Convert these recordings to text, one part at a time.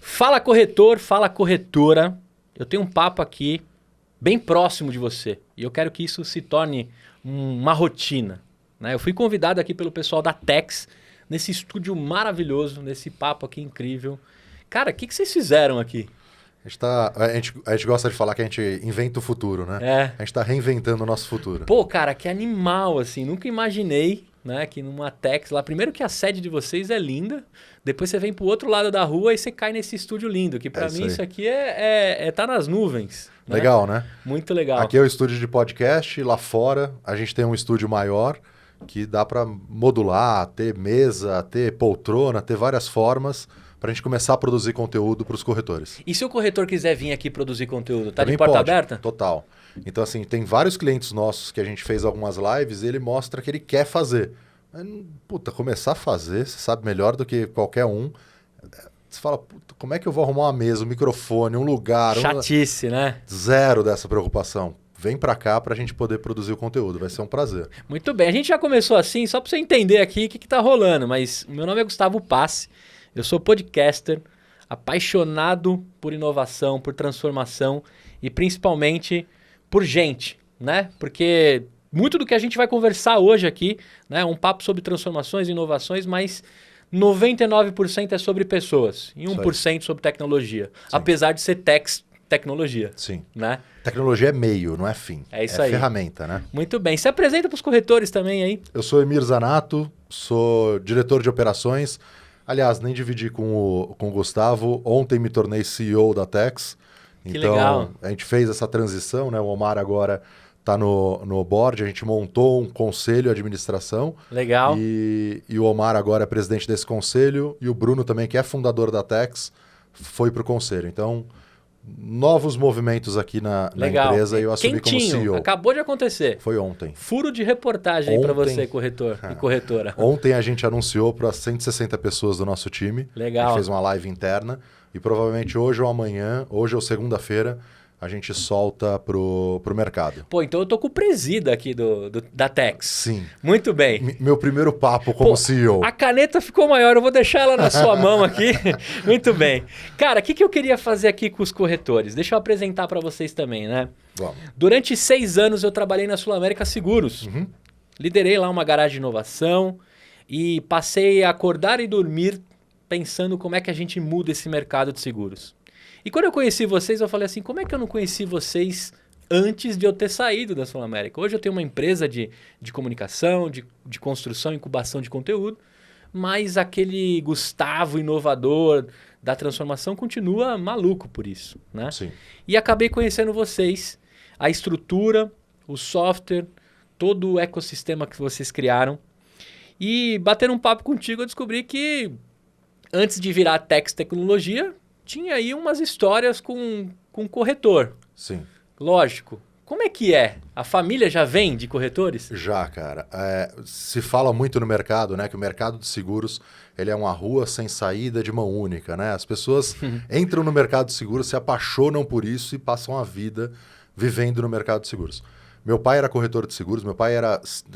Fala corretor, fala corretora. Eu tenho um papo aqui bem próximo de você e eu quero que isso se torne uma rotina, né? Eu fui convidado aqui pelo pessoal da Tex nesse estúdio maravilhoso, nesse papo aqui incrível. Cara, o que vocês fizeram aqui? A gente gosta de falar que a gente inventa o futuro, né? É. A gente está reinventando o nosso futuro. Pô, cara, que animal, assim. Nunca imaginei, né, que numa Tex lá... Primeiro que a sede de vocês é linda. Depois você vem pro outro lado da rua e você cai nesse estúdio lindo. Que pra mim isso aqui tá nas nuvens. Né? Legal, né? Muito legal. Aqui é o estúdio de podcast. Lá fora a gente tem um estúdio maior que dá para modular, ter mesa, ter poltrona, ter várias formas para a gente começar a produzir conteúdo para os corretores. E se o corretor quiser vir aqui produzir conteúdo, tá Também de porta pode, aberta? Total. Então, assim, tem vários clientes nossos que a gente fez algumas lives e ele mostra que ele quer fazer. Mas, puta, começar a fazer, você sabe melhor do que qualquer um. Você fala, puta, como é que eu vou arrumar uma mesa, um microfone, um lugar? Chatice, né? Zero dessa preocupação. Vem para cá para a gente poder produzir o conteúdo, vai ser um prazer. Muito bem, a gente já começou assim, só para você entender aqui o que tá rolando, mas meu nome é Gustavo Passi, eu sou podcaster, apaixonado por inovação, por transformação e principalmente por gente, né? Porque muito do que a gente vai conversar hoje aqui, né, é um papo sobre transformações e inovações, mas 99% é sobre pessoas e 1% sobre tecnologia, apesar de ser tecnologia. Sim. Né? Tecnologia é meio, não é fim. É isso aí. É ferramenta, né? Muito bem. Se apresenta para os corretores também aí. Eu sou Emir Zanato, sou diretor de operações. Aliás, nem dividi com o Gustavo. Ontem me tornei CEO da Tex. Que então, legal. A gente fez essa transição, né? O Omar agora está no board. A gente montou um conselho de administração. Legal. E o Omar agora é presidente desse conselho. E o Bruno também, que é fundador da Tex, foi para o conselho. Então, novos movimentos aqui na empresa e eu assumi como CEO. Acabou de acontecer. Foi ontem. Furo de reportagem para você, corretor e corretora. Ontem a gente anunciou para 160 pessoas do nosso time. Legal. A gente fez uma live interna e provavelmente hoje ou amanhã, hoje ou segunda-feira, a gente solta pro mercado. Pô, então eu tô com o presida aqui da Tex. Sim. Muito bem. Meu primeiro papo como CEO. A caneta ficou maior, eu vou deixar ela na sua mão aqui. Muito bem. Cara, o que eu queria fazer aqui com os corretores? Deixa eu apresentar para vocês também, né? Vamos. Durante 6 anos eu trabalhei na Sul América Seguros. Uhum. Liderei lá uma garagem de inovação e passei a acordar e dormir pensando como é que a gente muda esse mercado de seguros. E quando eu conheci vocês, eu falei assim, como é que eu não conheci vocês antes de eu ter saído da Sul América? Hoje eu tenho uma empresa de comunicação, de construção e incubação de conteúdo, mas aquele Gustavo inovador da transformação continua maluco por isso, né? Sim. E acabei conhecendo vocês, a estrutura, o software, todo o ecossistema que vocês criaram. E batendo um papo contigo, eu descobri que antes de virar Tex Tecnologia, tinha aí umas histórias com corretor. Sim. Lógico. Como é que é? A família já vem de corretores? Já, cara. Se fala muito no mercado, né? Que o mercado de seguros ele é uma rua sem saída de mão única, né? As pessoas entram no mercado de seguros, se apaixonam por isso e passam a vida vivendo no mercado de seguros. Meu pai era corretor de seguros, meu pai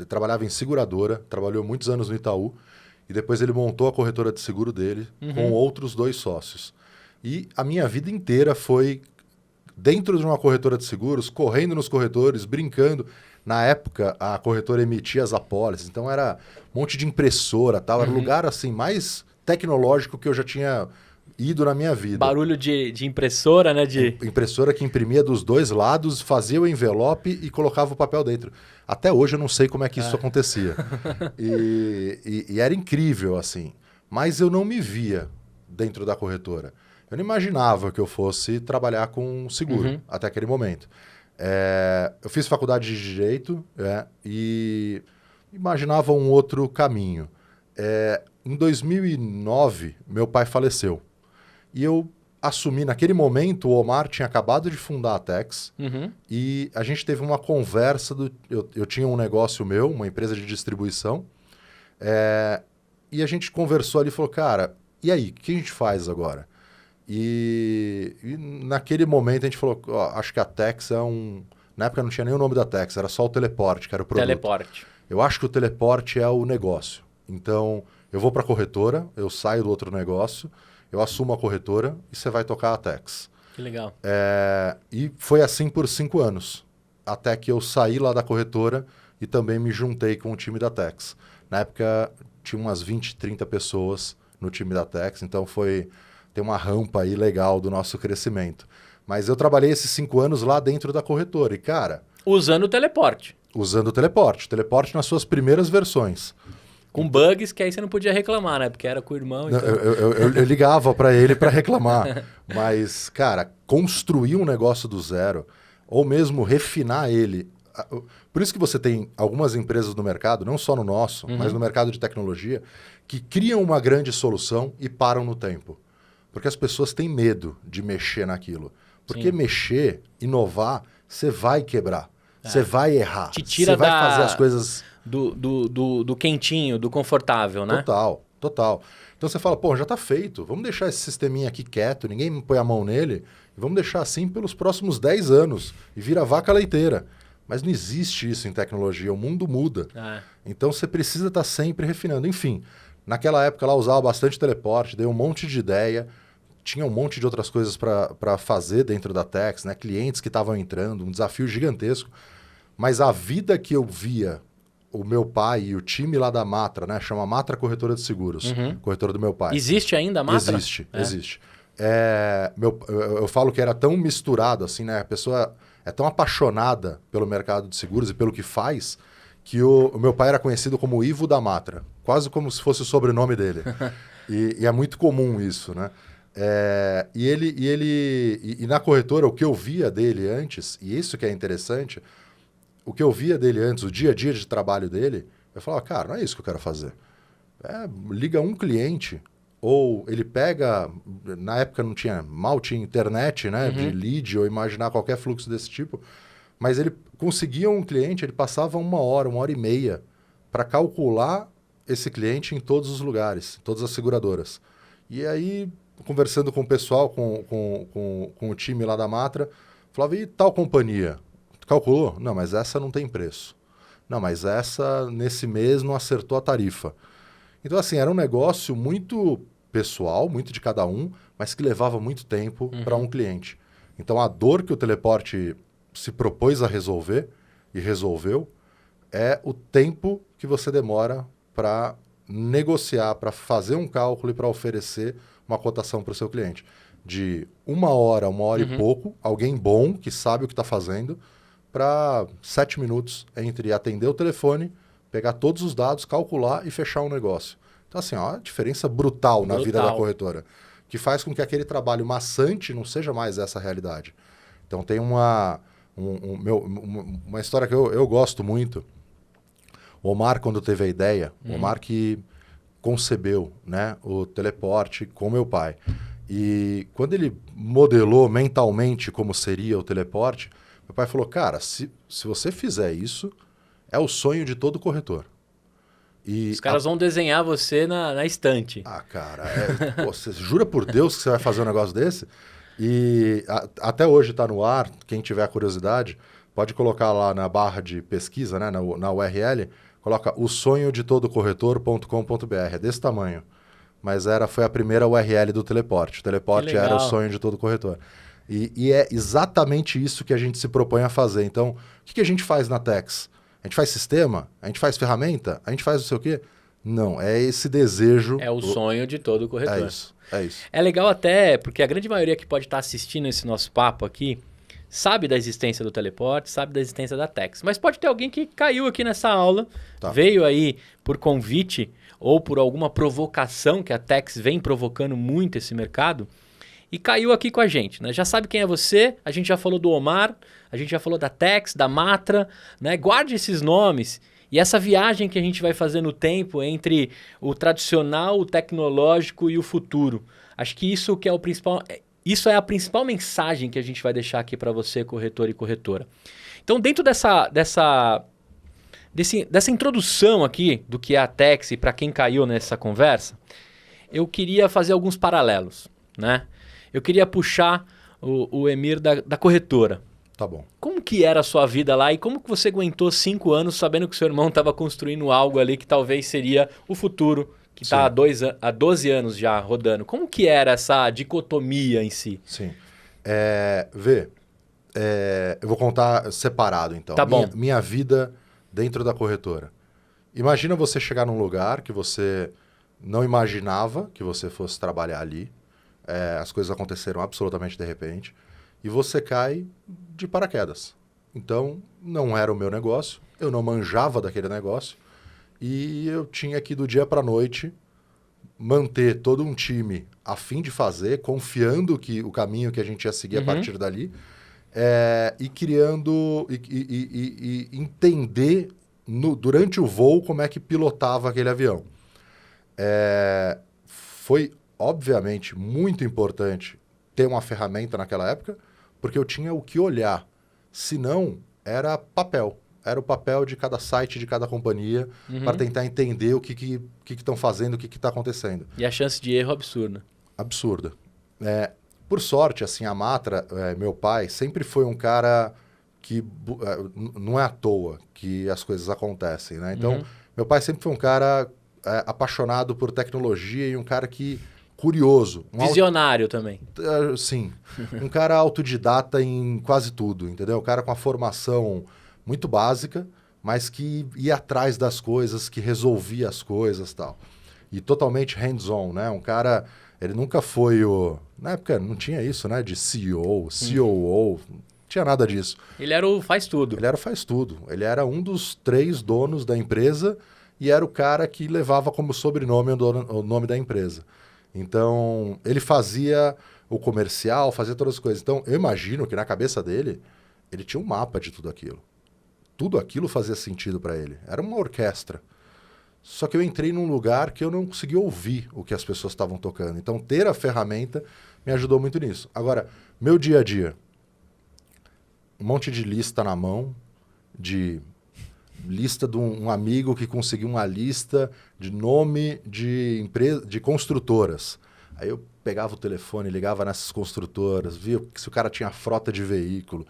trabalhava em seguradora, trabalhou muitos anos no Itaú e depois ele montou a corretora de seguro dele com outros 2 sócios. E a minha vida inteira foi dentro de uma corretora de seguros, correndo nos corretores, brincando. Na época, a corretora emitia as apólices, então era um monte de impressora, tal. Era o lugar assim mais tecnológico que eu já tinha ido na minha vida. Barulho de impressora, né? Impressora que imprimia dos 2 lados, fazia o envelope e colocava o papel dentro. Até hoje eu não sei como é que isso acontecia. E era incrível, assim. Mas eu não me via dentro da corretora. Eu não imaginava que eu fosse trabalhar com seguro até aquele momento. Eu fiz faculdade de Direito e imaginava um outro caminho. Em 2009, meu pai faleceu. E eu assumi, naquele momento, o Omar tinha acabado de fundar a Tex e a gente teve uma conversa. Eu tinha um negócio meu, uma empresa de distribuição, e a gente conversou ali e falou, cara, e aí, o que a gente faz agora? E naquele momento a gente falou, acho que a Tex é um... Na época não tinha nem o nome da Tex, era só o teleporte, que era o produto. Teleporte. Eu acho que o teleporte é o negócio. Então, eu vou para a corretora, eu saio do outro negócio eu assumo a corretora e você vai tocar a Tex. Que legal. E foi assim por 5 anos, até que eu saí lá da corretora e também me juntei com o time da Tex. Na época, tinha umas 20, 30 pessoas no time da Tex, então tem uma rampa aí legal do nosso crescimento. Mas eu trabalhei esses 5 anos lá dentro da corretora e, cara... Usando o teleporte. Usando o teleporte. Teleporte nas suas primeiras versões. Com bugs que aí você não podia reclamar, né? Porque era com o irmão. Não, então... eu ligava para ele para reclamar. Mas, cara, construir um negócio do zero, ou mesmo refinar ele... Por isso que você tem algumas empresas no mercado, não só no nosso, mas no mercado de tecnologia, que criam uma grande solução e param no tempo. Porque as pessoas têm medo de mexer naquilo. Porque mexer, inovar, você vai quebrar. Você vai errar. Te tira você vai fazer as coisas... Do quentinho, do confortável, né? Total. Então você fala, pô, já tá feito. Vamos deixar esse sisteminha aqui quieto, ninguém põe a mão nele. E vamos deixar assim pelos próximos 10 anos. E vira vaca leiteira. Mas não existe isso em tecnologia, o mundo muda. Então você precisa estar sempre refinando. Enfim, naquela época lá usava bastante teleporte, dei um monte de ideia, tinha um monte de outras coisas para fazer dentro da Tex, né? Clientes que estavam entrando, um desafio gigantesco. Mas a vida que eu via o meu pai e o time lá da Matra, né? Chama Matra Corretora de Seguros, corretora do meu pai. Existe ainda a Matra? Existe. Eu falo que era tão misturado, assim, né? A pessoa... é tão apaixonada pelo mercado de seguros e pelo que faz, que o meu pai era conhecido como Ivo da Matra, quase como se fosse o sobrenome dele. E é muito comum isso, né? E na corretora, o que eu via dele antes, e isso que é interessante, o que eu via dele antes, o dia a dia de trabalho dele, eu falava, cara, não é isso que eu quero fazer. Liga um cliente... Ou ele pega, na época mal tinha internet, né, de lead ou imaginar qualquer fluxo desse tipo, mas ele conseguia um cliente, ele passava 1 hora, 1h30 para calcular esse cliente em todos os lugares, todas as seguradoras. E aí, conversando com o pessoal, com o time lá da Matra, falava, e tal companhia? Calculou? Não, mas essa não tem preço. Não, mas essa, nesse mês, não acertou a tarifa. Então, assim, era um negócio muito pessoal, muito de cada um, mas que levava muito tempo para um cliente. Então, a dor que o teleporte se propôs a resolver, e resolveu, é o tempo que você demora para negociar, para fazer um cálculo e para oferecer uma cotação para o seu cliente. De 1 hora, 1 hora e pouco, alguém bom, que sabe o que está fazendo, para 7 minutos entre atender o telefone, pegar todos os dados, calcular e fechar um negócio. Então, assim, ó, uma diferença brutal na vida da corretora, que faz com que aquele trabalho maçante não seja mais essa realidade. Então, tem uma história que eu gosto muito. O Omar, quando teve a ideia, o Omar que concebeu, né, o teleporte com meu pai. E quando ele modelou mentalmente como seria o teleporte, meu pai falou, cara, se você fizer isso, é o sonho de todo corretor. E os caras vão desenhar você na estante. Ah, cara, você jura por Deus que você vai fazer um negócio desse? E até hoje está no ar, quem tiver curiosidade, pode colocar lá na barra de pesquisa, né, na URL, coloca o sonho de todo corretor.com.br, é desse tamanho. Mas foi a primeira URL do teleporte. O teleporte era o sonho de todo corretor. E é exatamente isso que a gente se propõe a fazer. Então, o que a gente faz na Tex? A gente faz sistema? A gente faz ferramenta? A gente faz não sei o quê? Não, é esse desejo... É o sonho de todo corretor. É isso. É legal até, porque a grande maioria que pode estar assistindo esse nosso papo aqui sabe da existência do teleporte, sabe da existência da Tex. Mas pode ter alguém que caiu aqui nessa aula, veio aí por convite ou por alguma provocação, que a Tex vem provocando muito esse mercado, e caiu aqui com a gente, né? Já sabe quem é você, a gente já falou do Omar, a gente já falou da Tex, da Matra, né? Guarde esses nomes e essa viagem que a gente vai fazer no tempo entre o tradicional, o tecnológico e o futuro. Acho que isso que é o principal, isso é a principal mensagem que a gente vai deixar aqui para você, corretor e corretora. Então, dentro dessa introdução aqui do que é a Tex e para quem caiu nessa conversa, eu queria fazer alguns paralelos, né? Eu queria puxar o Emir da corretora. Tá bom. Como que era a sua vida lá e como que você aguentou 5 anos sabendo que seu irmão estava construindo algo ali que talvez seria o futuro que está há 12 anos já rodando. Como que era essa dicotomia em si? Sim. Eu vou contar separado, então. Tá bom. Minha vida dentro da corretora. Imagina você chegar num lugar que você não imaginava que você fosse trabalhar ali. As coisas aconteceram absolutamente de repente. E você cai de paraquedas. Então, não era o meu negócio. Eu não manjava daquele negócio. E eu tinha que, do dia para a noite, manter todo um time a fim de fazer, confiando que o caminho que a gente ia seguir a partir dali, e criando e entender durante o voo como é que pilotava aquele avião. Foi, obviamente, muito importante ter uma ferramenta naquela época, porque eu tinha o que olhar. Se não, era papel. Era o papel de cada site, de cada companhia, para tentar entender o que estão fazendo, o que está acontecendo. E a chance de erro absurda. Absurda. Por sorte, assim, a Matra, meu pai, sempre foi um cara que... não é à toa que as coisas acontecem, né? Então, meu pai sempre foi um cara apaixonado por tecnologia e um cara que... curioso. Visionário também. Sim. Um cara autodidata em quase tudo, entendeu? Um cara com a formação muito básica, mas que ia atrás das coisas, que resolvia as coisas e tal. E totalmente hands-on, né? Um cara... Ele nunca foi o... Na época não tinha isso, né? De CEO, COO, não tinha nada disso. Ele era o faz tudo. Ele era o faz tudo. Ele era um dos 3 donos da empresa e era o cara que levava como sobrenome o nome da empresa. Então, ele fazia o comercial, fazia todas as coisas. Então, eu imagino que na cabeça dele, ele tinha um mapa de tudo aquilo. Tudo aquilo fazia sentido para ele. Era uma orquestra. Só que eu entrei num lugar que eu não conseguia ouvir o que as pessoas estavam tocando. Então, ter a ferramenta me ajudou muito nisso. Agora, meu dia a dia. Um monte de lista na mão, de lista de um amigo que conseguiu uma lista de nome de empresa, de construtoras. Aí eu pegava o telefone, ligava nessas construtoras, via se o cara tinha frota de veículo.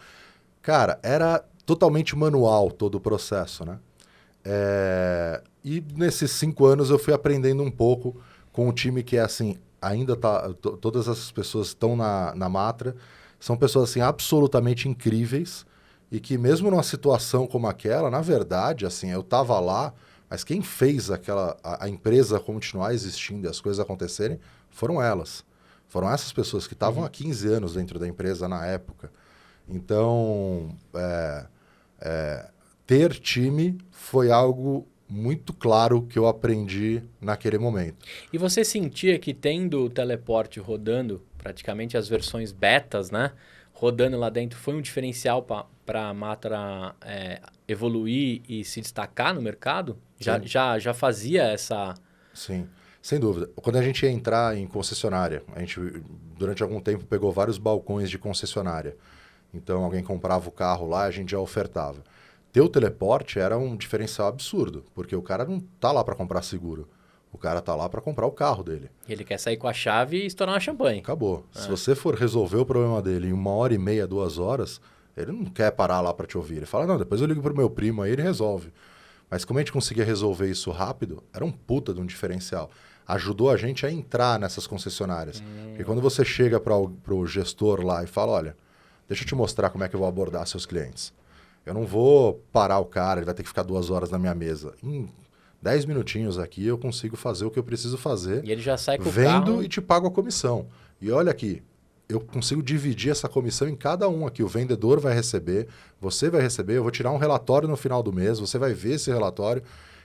Cara, era totalmente manual todo o processo, né? E nesses 5 anos eu fui aprendendo um pouco com o time que é assim, ainda tá, todas essas pessoas estão na Matra, são pessoas assim absolutamente incríveis e que mesmo numa situação como aquela, na verdade, assim, eu estava lá, mas quem fez a empresa continuar existindo e as coisas acontecerem foram elas. Foram essas pessoas que estavam há 15 anos dentro da empresa na época. Então, ter time foi algo muito claro que eu aprendi naquele momento. E você sentia que tendo o teleporte rodando, praticamente as versões betas, né? Rodando lá dentro, foi um diferencial para a Matra evoluir e se destacar no mercado? Já fazia essa... Sim, sem dúvida. Quando a gente ia entrar em concessionária, a gente durante algum tempo pegou vários balcões de concessionária. Então alguém comprava o carro lá, a gente já ofertava. Ter o teleporte era um diferencial absurdo, porque o cara não tá lá para comprar seguro. O cara tá lá para comprar o carro dele. E ele quer sair com a chave e estourar uma champanhe. Acabou. Se você for resolver o problema dele em 1h30, 2 horas, ele não quer parar lá para te ouvir. Ele fala, não, depois eu ligo pro meu primo aí, ele resolve. Mas como a gente conseguia resolver isso rápido, era um puta de um diferencial. Ajudou a gente a entrar nessas concessionárias. Porque quando você chega pro gestor lá e fala, olha, deixa eu te mostrar como é que eu vou abordar seus clientes. Eu não vou parar o cara, ele vai ter que ficar 2 horas na minha mesa. Em 10 minutinhos aqui eu consigo fazer o que eu preciso fazer. E ele já sai com o vendo carro... e te pago a comissão. E olha aqui, eu consigo dividir essa comissão em cada um aqui. O vendedor vai receber, você vai receber, eu vou tirar um relatório no final do mês, você vai ver esse relatório.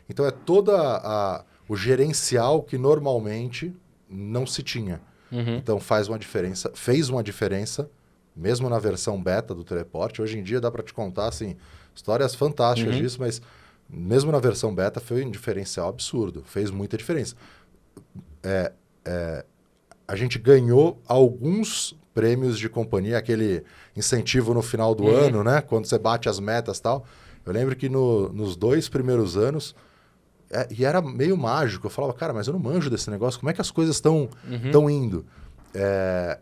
Então é toda o gerencial que normalmente não se tinha. Então fez uma diferença, mesmo na versão beta do teleporte. Hoje em dia dá para te contar assim, histórias fantásticas disso, mas mesmo na versão beta foi um diferencial absurdo, fez muita diferença. A gente ganhou alguns prêmios de companhia, aquele incentivo no final do ano, né? Quando você bate as metas e tal. Eu lembro que nos 2 primeiros anos, e era meio mágico, eu falava, cara, mas eu não manjo desse negócio, como é que as coisas estão indo?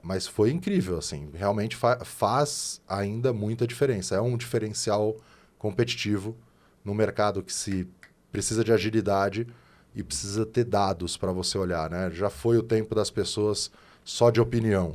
Mas foi incrível, assim, realmente faz ainda muita diferença. É um diferencial competitivo no mercado que se precisa de agilidade, e precisa ter dados para você olhar, né? Já foi o tempo das pessoas só de opinião.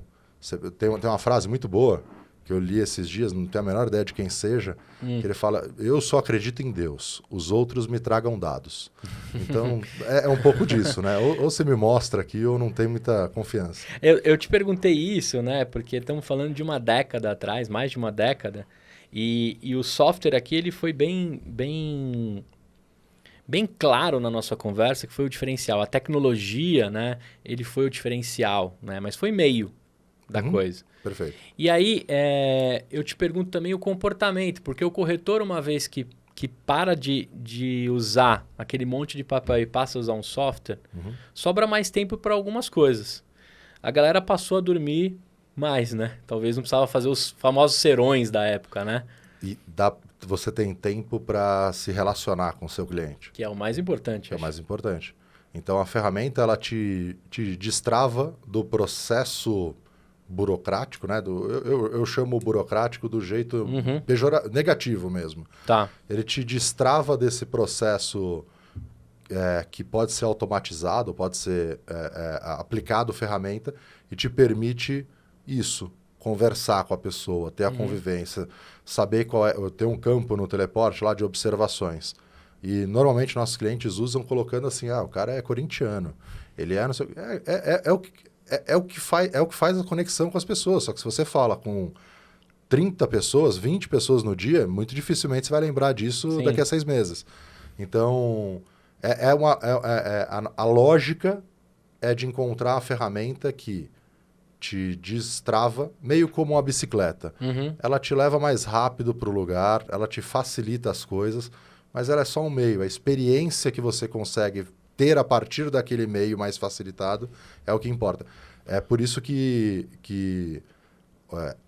Tem uma frase muito boa que eu li esses dias, não tenho a menor ideia de quem seja, que ele fala, eu só acredito em Deus, os outros me tragam dados. Então, é um pouco disso, né? Ou você me mostra aqui ou não tem muita confiança. Eu te perguntei isso, né? Porque estamos falando de uma década atrás, mais de uma década, e o software aqui ele foi bem claro na nossa conversa que foi o diferencial. A tecnologia, né? Ele foi o diferencial, né? Mas foi meio da coisa. Perfeito. E aí, eu te pergunto também o comportamento, porque o corretor, uma vez que para de usar aquele monte de papel e passa a usar um software, sobra mais tempo para algumas coisas. A galera passou a dormir mais, né? Talvez não precisava fazer os famosos serões da época, né? E você tem tempo para se relacionar com o seu cliente. Que é o mais importante. Que é o mais importante. Então, a ferramenta ela te destrava do processo burocrático, né? Eu chamo o burocrático do jeito negativo mesmo. Tá. Ele te destrava desse processo que pode ser automatizado, pode ser aplicado ferramenta e te permite isso, conversar com a pessoa, ter a convivência, saber ter um campo no teleporte lá de observações. E normalmente nossos clientes usam colocando assim, o cara é corintiano, ele não sei, é o que faz a conexão com as pessoas. Só que se você fala com 30 pessoas, 20 pessoas no dia, muito dificilmente você vai lembrar disso daqui a 6 meses. Então, a lógica é de encontrar a ferramenta que te destrava, meio como uma bicicleta. Ela te leva mais rápido para o lugar, ela te facilita as coisas, mas ela é só um meio. A experiência que você consegue ter a partir daquele meio mais facilitado é o que importa. É por isso que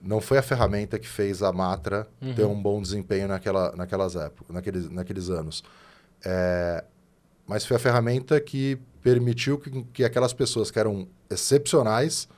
não foi a ferramenta que fez a Matra ter um bom desempenho naqueles anos. Mas foi a ferramenta que permitiu que aquelas pessoas que eram excepcionais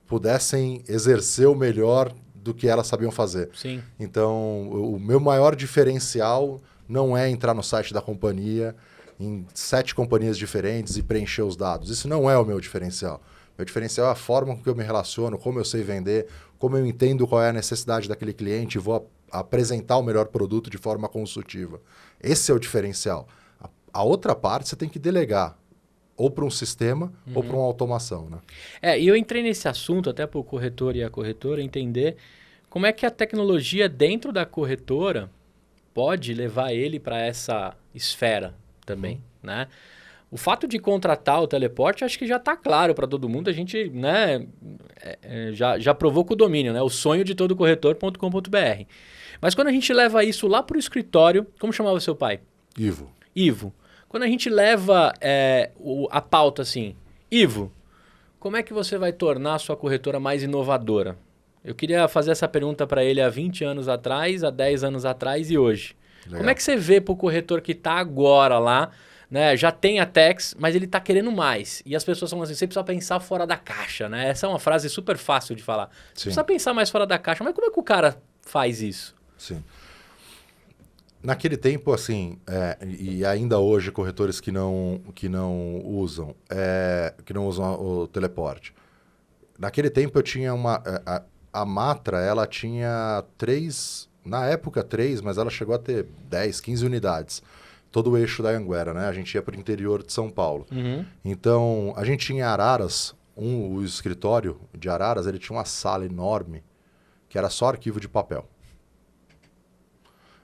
pudessem exercer o melhor do que elas sabiam fazer. Sim. Então, o meu maior diferencial não é entrar no site da companhia em 7 companhias diferentes e preencher os dados. Isso não é o meu diferencial. Meu diferencial é a forma com que eu me relaciono, como eu sei vender, como eu entendo qual é a necessidade daquele cliente e vou apresentar o melhor produto de forma consultiva. Esse é o diferencial. A outra parte você tem que delegar ou para um sistema ou para uma automação, né? E eu entrei nesse assunto até para o corretor e a corretora entender como é que a tecnologia dentro da corretora pode levar ele para essa esfera também, né? O fato de contratar o teleporte, acho que já está claro para todo mundo. A gente, né, já provou com o domínio, né? O sonho de todo corretor.com.br. Mas quando a gente leva isso lá para o escritório, como chamava seu pai? Ivo. Quando a gente leva a pauta assim, Ivo, como é que você vai tornar a sua corretora mais inovadora? Eu queria fazer essa pergunta para ele há 20 anos atrás, há 10 anos atrás e hoje. Legal. Como é que você vê para o corretor que está agora lá, né? Já tem a Tex, mas ele está querendo mais. E as pessoas falam assim, você precisa pensar fora da caixa, né? Essa é uma frase super fácil de falar. Você precisa pensar mais fora da caixa. Mas como é que o cara faz isso? Sim. Naquele tempo, assim, e ainda hoje, corretores que não usam o teleporte. Naquele tempo eu tinha a Matra, ela tinha 3, na época 3, mas ela chegou a ter 10, 15 unidades. Todo o eixo da Anhanguera, né? A gente ia para o interior de São Paulo. Então, a gente tinha em Araras, o escritório de Araras, ele tinha uma sala enorme, que era só arquivo de papel.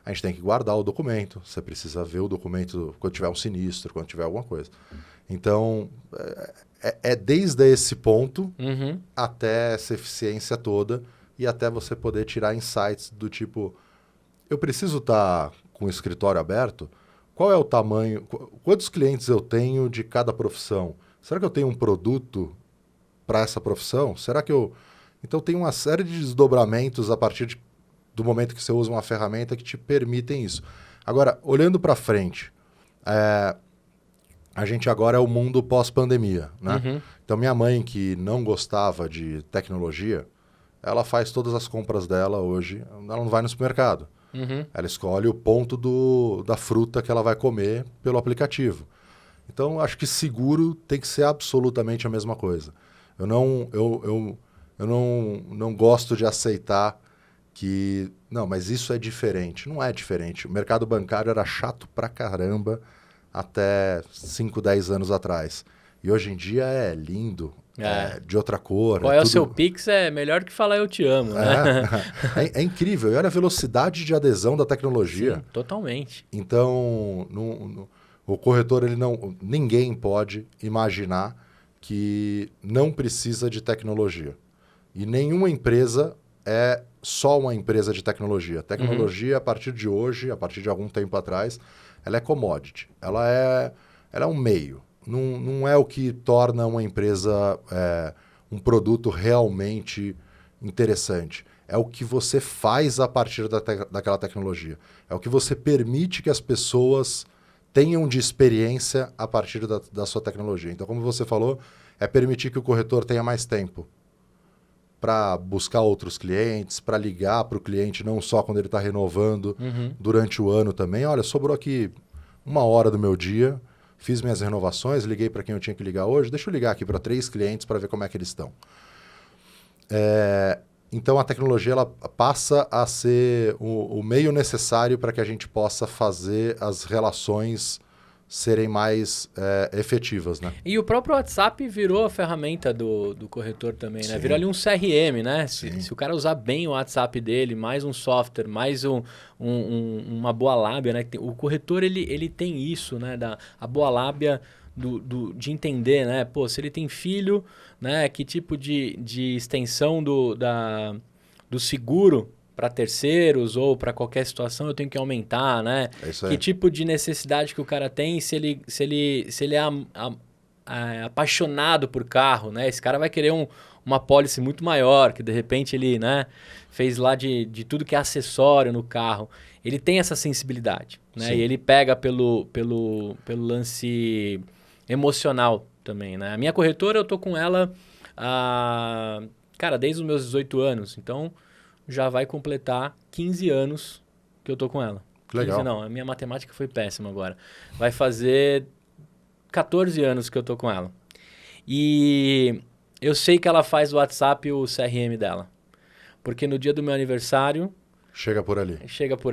A gente tem que guardar o documento, você precisa ver o documento quando tiver um sinistro, quando tiver alguma coisa. Então, desde esse ponto até essa eficiência toda e até você poder tirar insights do tipo, eu preciso estar com o escritório aberto? Qual é o tamanho? Quantos clientes eu tenho de cada profissão? Será que eu tenho um produto para essa profissão? Será que eu... Então, tem uma série de desdobramentos a partir do momento que você usa uma ferramenta que te permitem isso. Agora, olhando para frente, a gente agora é o mundo pós-pandemia, né? Então, minha mãe, que não gostava de tecnologia, ela faz todas as compras dela hoje, ela não vai no supermercado. Ela escolhe o ponto da fruta que ela vai comer pelo aplicativo. Então, acho que seguro tem que ser absolutamente a mesma coisa. Eu não gosto de aceitar que... Não, mas isso é diferente. Não é diferente. O mercado bancário era chato pra caramba até 5, 10 anos atrás. E hoje em dia é lindo, de outra cor. Qual é o seu Pix? É melhor que falar eu te amo, né? É incrível. E olha a velocidade de adesão da tecnologia. Sim, totalmente. Então, o corretor, ninguém pode imaginar que não precisa de tecnologia. E nenhuma empresa é só uma empresa de tecnologia. Tecnologia, a partir de hoje, a partir de algum tempo atrás, ela é commodity. Ela é um meio. Não é o que torna uma empresa um produto realmente interessante. É o que você faz a partir daquela tecnologia. É o que você permite que as pessoas tenham de experiência a partir da sua tecnologia. Então, como você falou, é permitir que o corretor tenha mais tempo para buscar outros clientes, para ligar para o cliente não só quando ele está renovando, durante o ano também. Olha, sobrou aqui 1 hora do meu dia, fiz minhas renovações, liguei para quem eu tinha que ligar hoje, deixa eu ligar aqui para 3 clientes para ver como é que eles estão. Então, a tecnologia ela passa a ser o meio necessário para que a gente possa fazer as relações serem mais efetivas, né? E o próprio WhatsApp virou a ferramenta do corretor também, né? Virou ali um CRM, né? Se o cara usar bem o WhatsApp dele, mais um software, mais uma boa lábia, né? O corretor, ele tem isso, né? A boa lábia de entender, né? Pô, se ele tem filho, né? Que tipo de extensão do seguro para terceiros ou para qualquer situação eu tenho que aumentar, né? É isso aí. Que tipo de necessidade que o cara tem, se ele é apaixonado por carro, né? Esse cara vai querer uma pólice muito maior, que de repente ele, né, fez lá de tudo que é acessório no carro. Ele tem essa sensibilidade, né? Sim. E ele pega pelo lance emocional também, né? A minha corretora, eu tô com ela, cara, desde os meus 18 anos. Então, já vai completar 15 anos que eu tô com ela. Que legal. 15 não, a minha matemática foi péssima agora. Vai fazer 14 anos que eu tô com ela. E eu sei que ela faz o WhatsApp o CRM dela. Porque no dia do meu aniversário... Chega por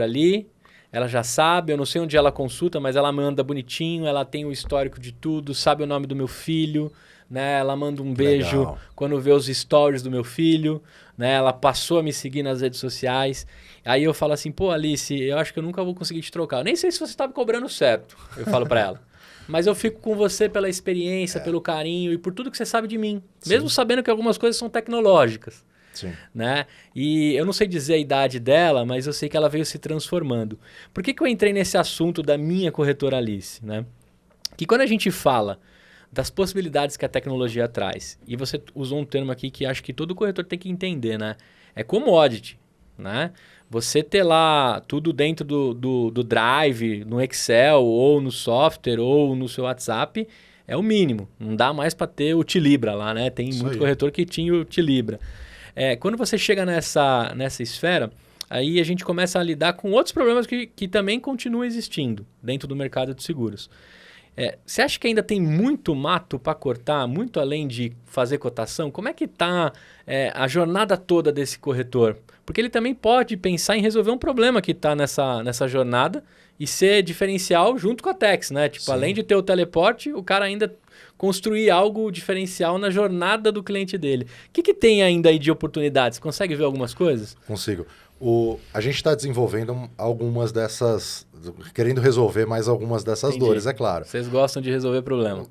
ali. Ela já sabe, eu não sei onde ela consulta, mas ela manda bonitinho, ela tem o histórico de tudo, sabe o nome do meu filho, né? Ela manda um beijo Legal. quando vê os stories do meu filho, né? Ela passou a me seguir nas redes sociais. Aí eu falo assim, pô, Alice, eu acho que eu nunca vou conseguir te trocar. Eu nem sei se você tá me cobrando certo, eu falo pra ela. Mas eu fico com você pela experiência, pelo carinho e por tudo que você sabe de mim. Sim. Mesmo sabendo que algumas coisas são tecnológicas. Sim. Né? E eu não sei dizer a idade dela, mas eu sei que ela veio se transformando. Por que eu entrei nesse assunto da minha corretora Alice? Né? Que quando a gente fala das possibilidades que a tecnologia traz, e você usou um termo aqui que acho que todo corretor tem que entender, né? É commodity, né? Você ter lá tudo dentro do Drive, no Excel, ou no software, ou no seu WhatsApp, é o mínimo. Não dá mais para ter o Tilibra lá, né? Tem Isso muito aí. corretor que tinha o Tilibra. Quando você chega nessa esfera, aí a gente começa a lidar com outros problemas que também continuam existindo dentro do mercado de seguros. Você acha que ainda tem muito mato para cortar, muito além de fazer cotação? Como é que está a jornada toda desse corretor? Porque ele também pode pensar em resolver um problema que está nessa jornada e ser diferencial junto com a Tex, né? Tipo, Sim. além de ter o teleporte, o cara ainda construir algo diferencial na jornada do cliente dele. O que tem ainda aí de oportunidades? Consegue ver algumas coisas? Consigo. A gente está desenvolvendo algumas dessas, querendo resolver mais algumas dessas Entendi. dores, é claro. Vocês gostam de resolver problema.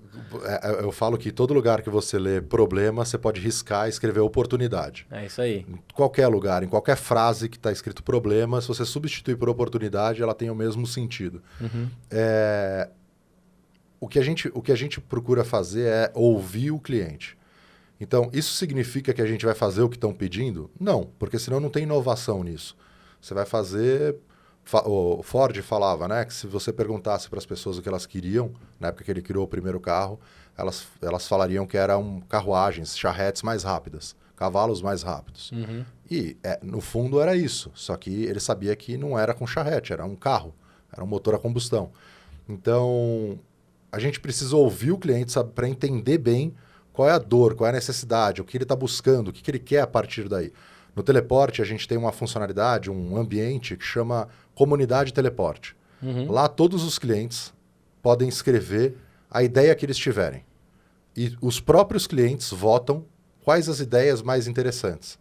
Eu falo que todo lugar que você lê problema, você pode riscar e escrever oportunidade. É isso aí. Em qualquer lugar, em qualquer frase que está escrito problema, se você substituir por oportunidade, ela tem o mesmo sentido. Uhum. O que a gente procura fazer é ouvir o cliente. Então, isso significa que a gente vai fazer o que estão pedindo? Não, porque senão não tem inovação nisso. Você vai fazer... O Ford falava, né, que se você perguntasse para as pessoas o que elas queriam, na época que ele criou o primeiro carro, elas falariam que eram carruagens, charretes mais rápidas, cavalos mais rápidos. Uhum. E, no fundo, era isso. Só que ele sabia que não era com charrete, era um carro, era um motor a combustão. Então, a gente precisa ouvir o cliente, sabe, para entender bem qual é a dor, qual é a necessidade, o que ele está buscando, o que ele quer a partir daí. No Teleporte, a gente tem uma funcionalidade, um ambiente que chama Comunidade Teleporte. Lá, todos os clientes podem escrever a ideia que eles tiverem. E os próprios clientes votam quais as ideias mais interessantes.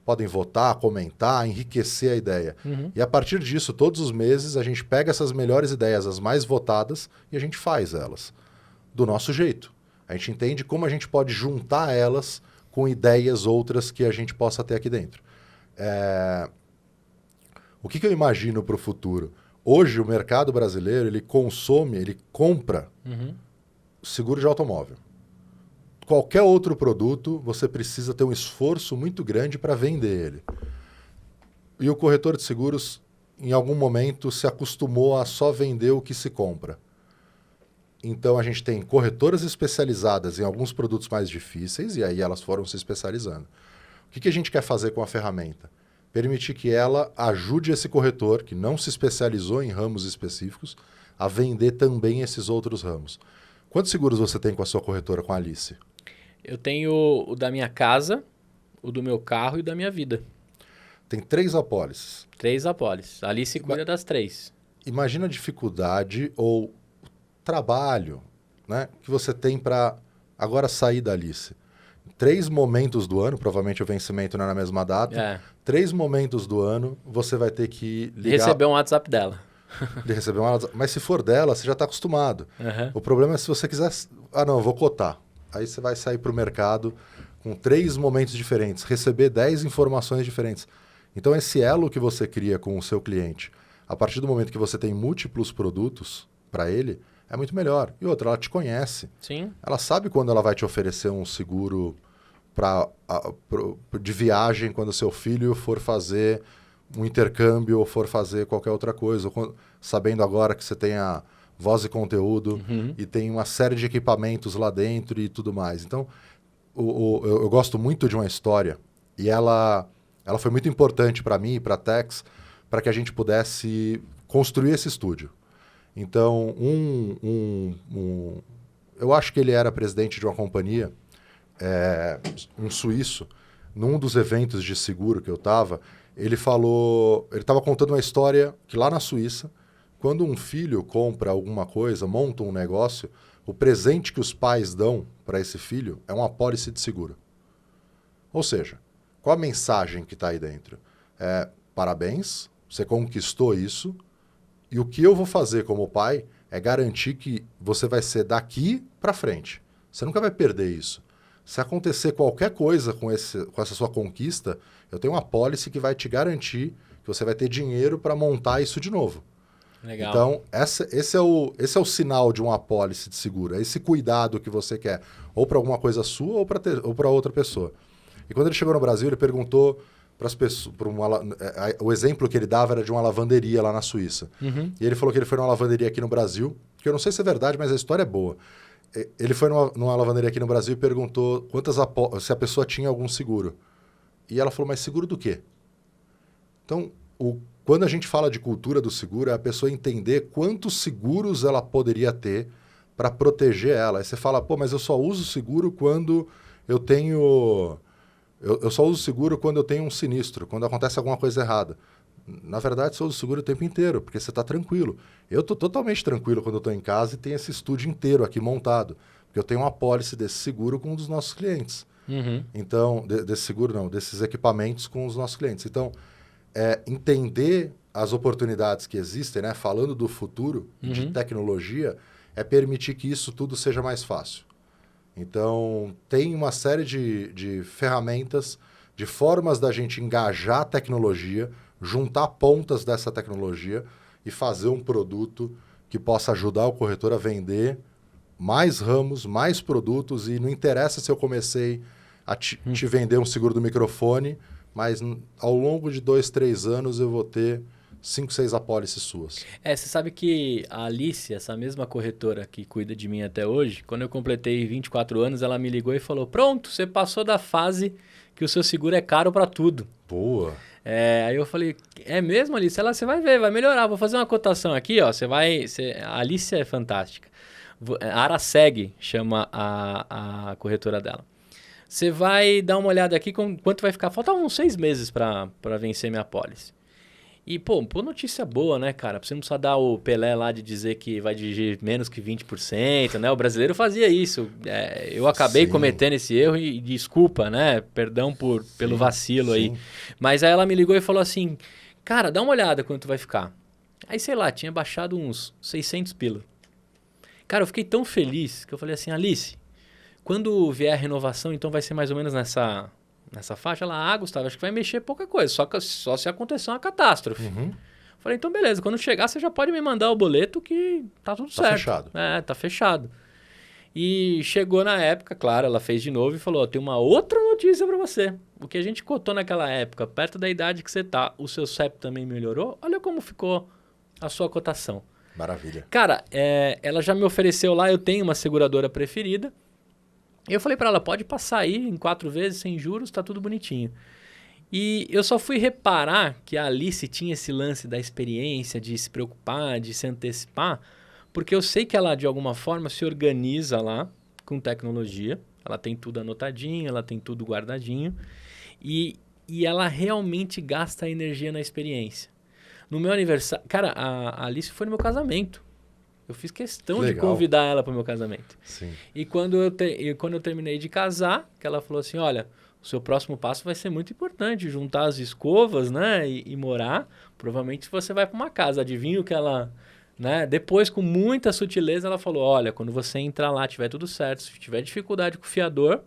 Podem votar, comentar, enriquecer a ideia. E a partir disso, todos os meses, a gente pega essas melhores ideias, as mais votadas, e a gente faz elas do nosso jeito. A gente entende como a gente pode juntar elas com ideias outras que a gente possa ter aqui dentro. O que eu imagino para o futuro? Hoje, o mercado brasileiro, ele compra seguro de automóvel. Qualquer outro produto, você precisa ter um esforço muito grande para vender ele. E o corretor de seguros, em algum momento, se acostumou a só vender o que se compra. Então, a gente tem corretoras especializadas em alguns produtos mais difíceis, e aí elas foram se especializando. O que a gente quer fazer com a ferramenta? Permitir que ela ajude esse corretor, que não se especializou em ramos específicos, a vender também esses outros ramos. Quantos seguros você tem com a sua corretora, com a Alice? Eu tenho o da minha casa, o do meu carro e o da minha vida. Tem 3 apólices. 3 apólices. A Alice cuida das 3. Imagina a dificuldade ou trabalho, né, que você tem para agora sair da Alice. 3 momentos do ano, provavelmente o vencimento não é na mesma data. 3 momentos do ano, você vai ter que ligar... Receber um WhatsApp dela. De receber um WhatsApp. Mas se for dela, você já está acostumado. O problema é se você quiser... Ah, não, eu vou cotar. Aí você vai sair para o mercado com 3 momentos diferentes, receber 10 informações diferentes. Então, esse elo que você cria com o seu cliente, a partir do momento que você tem múltiplos produtos para ele, é muito melhor. E outra, ela te conhece. Sim. Ela sabe quando ela vai te oferecer um seguro de viagem quando seu filho for fazer um intercâmbio ou for fazer qualquer outra coisa. Sabendo agora que você tem a voz e conteúdo e tem uma série de equipamentos lá dentro e tudo mais. Então, eu gosto muito de uma história e ela foi muito importante para mim e para a Tex para que a gente pudesse construir esse estúdio. Então, eu acho que ele era presidente de uma companhia, um suíço, num dos eventos de seguro que eu estava, ele estava contando uma história que lá na Suíça, quando um filho compra alguma coisa, monta um negócio, o presente que os pais dão para esse filho é uma apólice de seguro. Ou seja, qual a mensagem que está aí dentro? Parabéns, você conquistou isso, e o que eu vou fazer como pai é garantir que você vai ser daqui para frente. Você nunca vai perder isso. Se acontecer qualquer coisa com essa sua conquista, eu tenho uma apólice que vai te garantir que você vai ter dinheiro para montar isso de novo. Legal. Então, esse é o sinal de uma apólice de seguro. É esse cuidado que você quer, ou para alguma coisa sua ou para outra pessoa. E quando ele chegou no Brasil, ele perguntou para as pessoas... o exemplo que ele dava era de uma lavanderia lá na Suíça. E ele falou que ele foi numa lavanderia aqui no Brasil, que eu não sei se é verdade, mas a história é boa. Ele foi numa lavanderia aqui no Brasil e perguntou se a pessoa tinha algum seguro. E ela falou, mas seguro do quê? Então, quando a gente fala de cultura do seguro, é a pessoa entender quantos seguros ela poderia ter para proteger ela. Aí você fala, pô, mas eu só uso seguro quando eu tenho... Eu só uso seguro quando eu tenho um sinistro, quando acontece alguma coisa errada. Na verdade, você usa o seguro o tempo inteiro, porque você está tranquilo. Eu estou totalmente tranquilo quando eu estou em casa e tenho esse estúdio inteiro aqui montado, porque eu tenho uma apólice desse seguro com um dos nossos clientes. Então, desse seguro não, desses equipamentos com os nossos clientes. Então, entender as oportunidades que existem, né? Falando do futuro de tecnologia, é permitir que isso tudo seja mais fácil. Então, tem uma série de ferramentas, de formas da gente engajar a tecnologia, juntar pontas dessa tecnologia e fazer um produto que possa ajudar o corretor a vender mais ramos, mais produtos. E não interessa se eu comecei a te vender um seguro do microfone, mas ao longo de 2, 3 anos eu vou ter 5, 6 apólices suas. Você sabe que a Alice, essa mesma corretora que cuida de mim até hoje, quando eu completei 24 anos, ela me ligou e falou, pronto, você passou da fase que o seu seguro é caro para tudo. Boa! Aí eu falei, é mesmo, Alice? Você vai ver, vai melhorar, vou fazer uma cotação aqui, ó, a Alice é fantástica. A Araseg chama a corretora dela. Você vai dar uma olhada aqui quanto vai ficar. Falta uns 6 meses para vencer minha apólice. E, pô, notícia boa, né, cara? Você não precisa dar o Pelé lá de dizer que vai dirigir menos que 20%, né? O brasileiro fazia isso. Eu acabei cometendo esse erro e desculpa, né? Perdão pelo vacilo aí. Mas aí ela me ligou e falou assim, cara, dá uma olhada quanto vai ficar. Aí, sei lá, tinha baixado uns 600 pila. Cara, eu fiquei tão feliz que eu falei assim, Alice, quando vier a renovação, então vai ser mais ou menos nessa faixa? Ela, Gustavo, acho que vai mexer pouca coisa, só se acontecer uma catástrofe. Falei, então beleza, quando chegar você já pode me mandar o boleto que tá tudo certo. Tá fechado. Tá fechado. E chegou na época, claro, ela fez de novo e falou, tem uma outra notícia para você. O que a gente cotou naquela época, perto da idade que você tá, o seu CEP também melhorou? Olha como ficou a sua cotação. Maravilha. Cara, ela já me ofereceu lá, eu tenho uma seguradora preferida. Eu falei para ela, pode passar aí em 4 vezes, sem juros, tá tudo bonitinho. E eu só fui reparar que a Alice tinha esse lance da experiência, de se preocupar, de se antecipar, porque eu sei que ela, de alguma forma, se organiza lá com tecnologia. Ela tem tudo anotadinho, ela tem tudo guardadinho. E ela realmente gasta energia na experiência. No meu aniversário... Cara, a Alice foi no meu casamento. Eu fiz questão de convidar ela para o meu casamento. Sim. E quando eu terminei de casar, que ela falou assim, olha, o seu próximo passo vai ser muito importante, juntar as escovas, né, e morar. Provavelmente você vai para uma casa. Adivinha o que ela... Né? Depois, com muita sutileza, ela falou, olha, quando você entrar lá, tiver tudo certo, se tiver dificuldade com o fiador,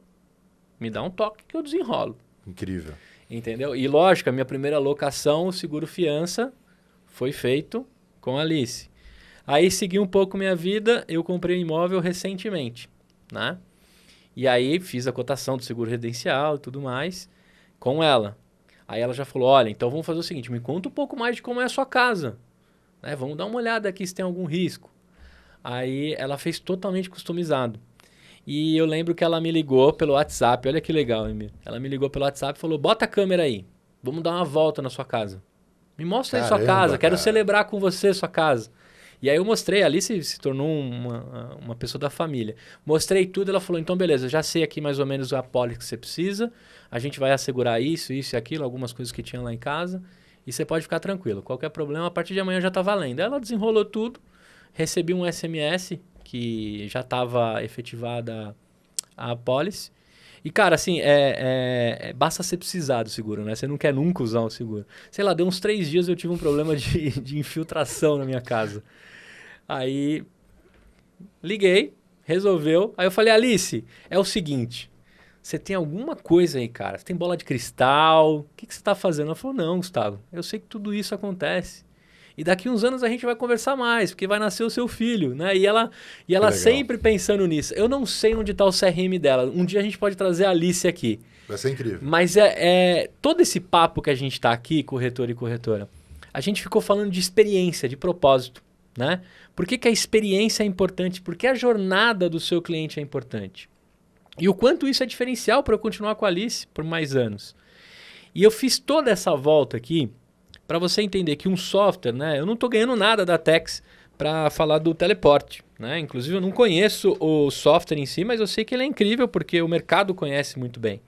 me dá um toque que eu desenrolo. Incrível. Entendeu? E lógico, a minha primeira locação, o seguro fiança, foi feito com a Alice. Aí segui um pouco minha vida, eu comprei um imóvel recentemente, né? E aí fiz a cotação do seguro residencial e tudo mais com ela. Aí ela já falou, olha, então vamos fazer o seguinte, me conta um pouco mais de como é a sua casa. Né? Vamos dar uma olhada aqui se tem algum risco. Aí ela fez totalmente customizado. E eu lembro que ela me ligou pelo WhatsApp, olha que legal, Emir. Ela me ligou pelo WhatsApp e falou, bota a câmera aí, vamos dar uma volta na sua casa. Me mostra aí sua casa, quero celebrar com você sua casa. E aí eu mostrei, a Alice se tornou uma pessoa da família. Mostrei tudo, ela falou, então beleza, já sei aqui mais ou menos a apólice que você precisa, a gente vai assegurar isso e aquilo, algumas coisas que tinha lá em casa, e você pode ficar tranquilo. Qualquer problema, a partir de amanhã já tá valendo. Ela desenrolou tudo, recebi um SMS que já estava efetivada a apólice. E, cara, assim, basta você precisar do seguro, né? Você não quer nunca usar o seguro. Sei lá, deu uns 3 dias eu tive um problema de infiltração na minha casa. Aí, liguei, resolveu. Aí eu falei, Alice, é o seguinte, você tem alguma coisa aí, cara? Você tem bola de cristal? O que você tá fazendo? Ela falou, não, Gustavo, eu sei que tudo isso acontece. E daqui uns anos a gente vai conversar mais, porque vai nascer o seu filho, né? E ela sempre pensando nisso. Eu não sei onde está o CRM dela. Um dia a gente pode trazer a Alice aqui. Vai ser incrível. Mas todo esse papo que a gente está aqui, corretor e corretora, a gente ficou falando de experiência, de propósito, né? Por que a experiência é importante? Por que a jornada do seu cliente é importante? E o quanto isso é diferencial para eu continuar com a Alice por mais anos. E eu fiz toda essa volta aqui para você entender que um software, né? Eu não estou ganhando nada da Tex para falar do teleporte, né? Inclusive eu não conheço o software em si, mas eu sei que ele é incrível porque o mercado conhece muito bem,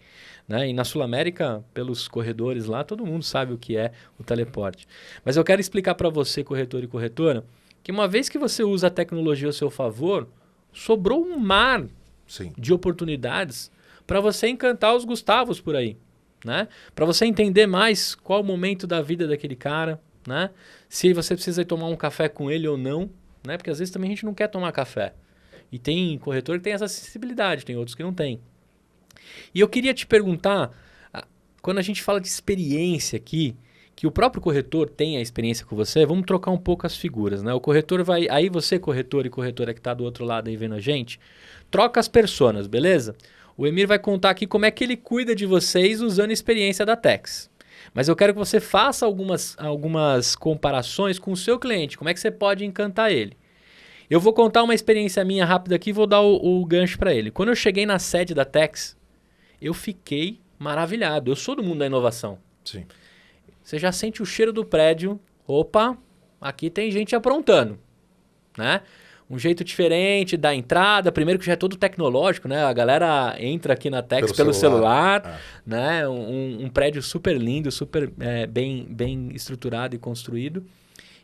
né? E na Sul América, pelos corredores lá, todo mundo sabe o que é o teleporte. Mas eu quero explicar para você, corretor e corretora, que uma vez que você usa a tecnologia ao seu favor, sobrou um mar de oportunidades para você encantar os Gustavos por aí. Né? Para você entender mais qual o momento da vida daquele cara, né? Se você precisa ir tomar um café com ele ou não, né? Porque às vezes também a gente não quer tomar café. E tem corretor que tem essa sensibilidade, tem outros que não tem. E eu queria te perguntar, quando a gente fala de experiência aqui, que o próprio corretor tem a experiência com você, vamos trocar um pouco as figuras, né? O corretor vai... Aí você, corretor e corretora que está do outro lado aí vendo a gente, troca as personas, beleza? O Emir vai contar aqui como é que ele cuida de vocês usando a experiência da Tex. Mas eu quero que você faça algumas comparações com o seu cliente. Como é que você pode encantar ele? Eu vou contar uma experiência minha rápida aqui e vou dar o gancho para ele. Quando eu cheguei na sede da Tex, eu fiquei maravilhado. Eu sou do mundo da inovação. Sim. Você já sente o cheiro do prédio. Opa, aqui tem gente aprontando, né? um jeito diferente da entrada. Primeiro que já é todo tecnológico, né? A galera entra aqui na Tex pelo celular, né? Um prédio super lindo, super bem estruturado e construído.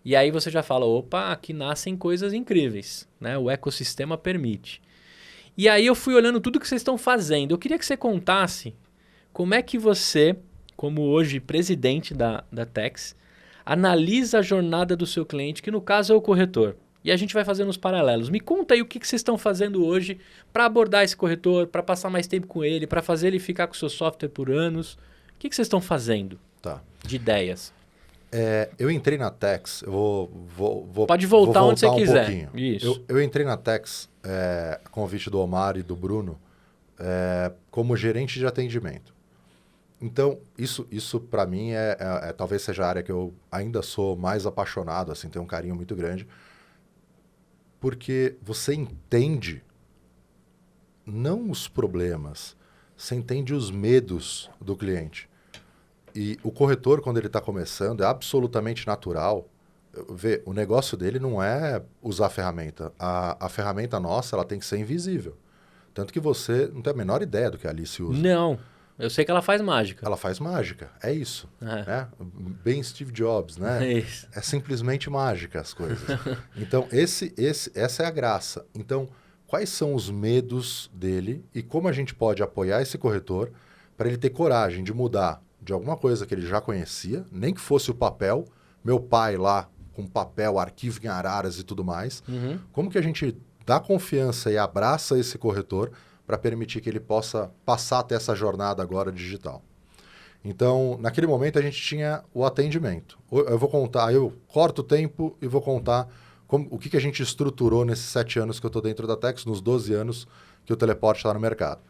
E aí você já fala, opa, aqui nascem coisas incríveis, né? O ecossistema permite. E aí eu fui olhando tudo que vocês estão fazendo. Eu queria que você contasse como é que você, como hoje presidente da Tex, analisa a jornada do seu cliente, que no caso é o corretor. E a gente vai fazendo os paralelos. Me conta aí o que vocês estão fazendo hoje para abordar esse corretor, para passar mais tempo com ele, para fazer ele ficar com o seu software por anos. O que vocês estão fazendo de ideias? Eu entrei na Tex, eu vou Pode voltar onde você quiser. Pouquinho. Isso. Eu entrei na Tex, a convite do Omar e do Bruno, como gerente de atendimento. Então, isso para mim talvez seja a área que eu ainda sou mais apaixonado, assim, tenho um carinho muito grande, porque você entende não os problemas, você entende os medos do cliente. E o corretor, quando ele está começando, é absolutamente natural. O negócio dele não é usar a ferramenta. A ferramenta nossa, ela tem que ser invisível. Tanto que você não tem a menor ideia do que a Alice usa. Não. Eu sei que ela faz mágica. Ela faz mágica. É isso. Né? Bem Steve Jobs, né? É isso. É simplesmente mágica as coisas. Então, essa é a graça. Então, quais são os medos dele e como a gente pode apoiar esse corretor para ele ter coragem de mudar de alguma coisa que ele já conhecia, nem que fosse o papel, meu pai lá com papel, arquivo em araras e tudo mais. Como que a gente dá confiança e abraça esse corretor para permitir que ele possa passar até essa jornada agora digital. Então, naquele momento a gente tinha o atendimento. Eu vou contar, eu corto o tempo e vou contar o que a gente estruturou nesses 7 anos que eu estou dentro da Tex, nos 12 anos que o Teleporte está no mercado.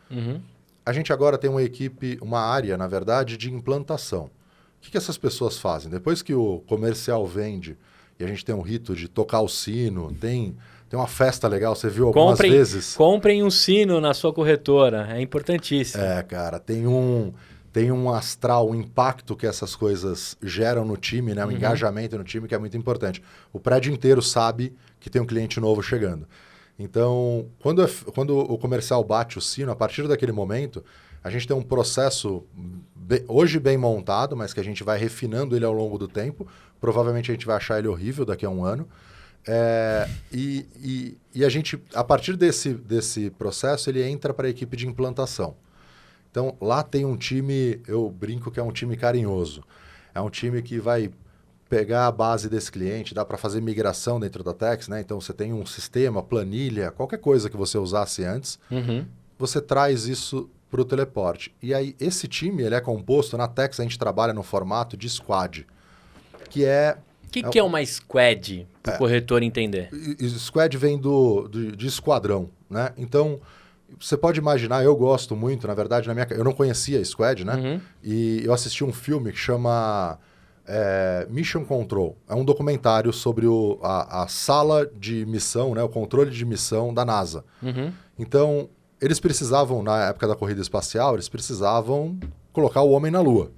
A gente agora tem uma equipe, uma área, na verdade, de implantação. O que essas pessoas fazem? Depois que o comercial vende e a gente tem um rito de tocar o sino, tem uma festa legal, você viu algumas vezes. Comprem um sino na sua corretora, é importantíssimo. Cara, tem um astral, um impacto que essas coisas geram no time, né? Um engajamento no time que é muito importante. O prédio inteiro sabe que tem um cliente novo chegando. Então, quando o comercial bate o sino, a partir daquele momento, a gente tem um processo hoje bem montado, mas que a gente vai refinando ele ao longo do tempo. Provavelmente a gente vai achar ele horrível daqui a um ano. E a gente, a partir desse processo, ele entra para a equipe de implantação. Então, lá tem um time, eu brinco que é um time carinhoso. É um time que vai pegar a base desse cliente, dá para fazer migração dentro da Tex, né? Então, você tem um sistema, planilha, qualquer coisa que você usasse antes, você traz isso para o Teleporte. E aí, esse time, ele é composto, na Tex a gente trabalha no formato de squad, que é... O que é uma squad, para o corretor entender? Squad vem de esquadrão, né? Então, você pode imaginar, eu gosto muito, na verdade, eu não conhecia Squad, né? E eu assisti um filme que chama Mission Control. É um documentário sobre a sala de missão, né? O controle de missão da NASA. Então, eles precisavam, na época da corrida espacial, eles precisavam colocar o homem na Lua.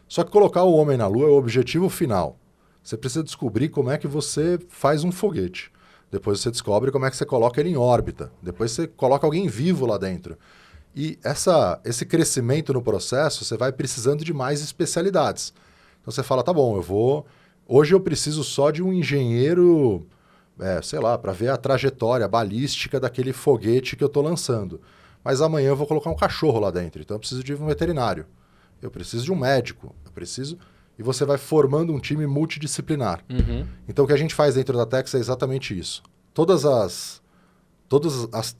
Só que colocar o homem na Lua é o objetivo final. Você precisa descobrir como é que você faz um foguete. Depois você descobre como é que você coloca ele em órbita. Depois você coloca alguém vivo lá dentro. E esse crescimento no processo, você vai precisando de mais especialidades. Então você fala, tá bom, hoje eu preciso só de um engenheiro, sei lá, para ver a trajetória balística daquele foguete que eu estou lançando. Mas amanhã eu vou colocar um cachorro lá dentro, então eu preciso de um veterinário. Eu preciso de um médico, E você vai formando um time multidisciplinar. Então, o que a gente faz dentro da Tex é exatamente isso. Todos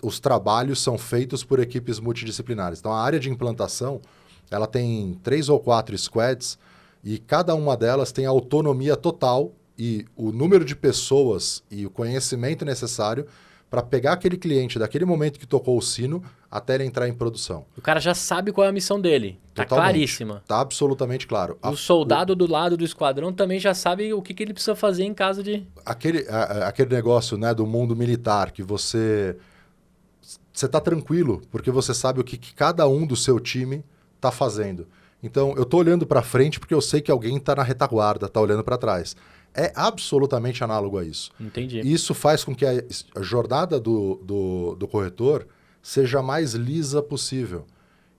os trabalhos são feitos por equipes multidisciplinares. Então, a área de implantação, ela tem 3 ou 4 squads e cada uma delas tem autonomia total e o número de pessoas e o conhecimento necessário para pegar aquele cliente daquele momento que tocou o sino até ele entrar em produção. O cara já sabe qual é a missão dele. Tá claríssima. Tá absolutamente claro. O soldado do lado do esquadrão também já sabe o que ele precisa fazer em caso de... Aquele negócio, né, do mundo militar, que você tá tranquilo, porque você sabe o que cada um do seu time tá fazendo. Então, eu estou olhando para frente porque eu sei que alguém está na retaguarda, está olhando para trás. É absolutamente análogo a isso. Entendi. Isso faz com que a jornada do corretor seja a mais lisa possível.